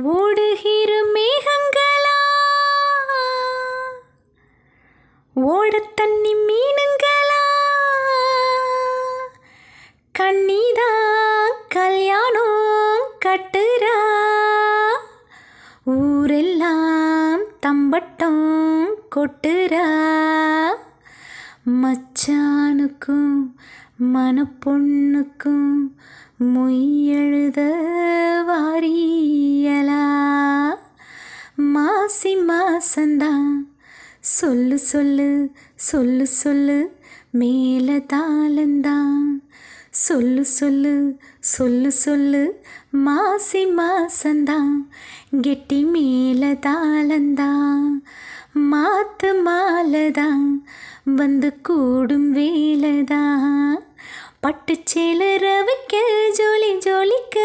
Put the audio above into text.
ஓடுகிற மேகங்களா, ஓடத் தண்ணி மீனுங்களா, கண்ணிதான் கல்யாணம் கட்டுறா, ஊரெல்லாம் தம்பட்டம் கொட்டுறா. மச்சானுக்கும் மனப்பொண்ணுக்கும் மொய் எழுத வாரியலா. மாசி மாசந்தான் சொல்லு சொல்லு சொல்லு சொல்லு மேல தாளந்தான். சொல்லு சொல்லு சொல்லு சொல்லு மாசி மாசந்தான் கெட்டி மேல தாளந்தான். மாத்து மாலதான் வந்து கூடும் வேலைதான். பட்டுச்சேல ரவிக்க ஜோலி ஜோலிக்க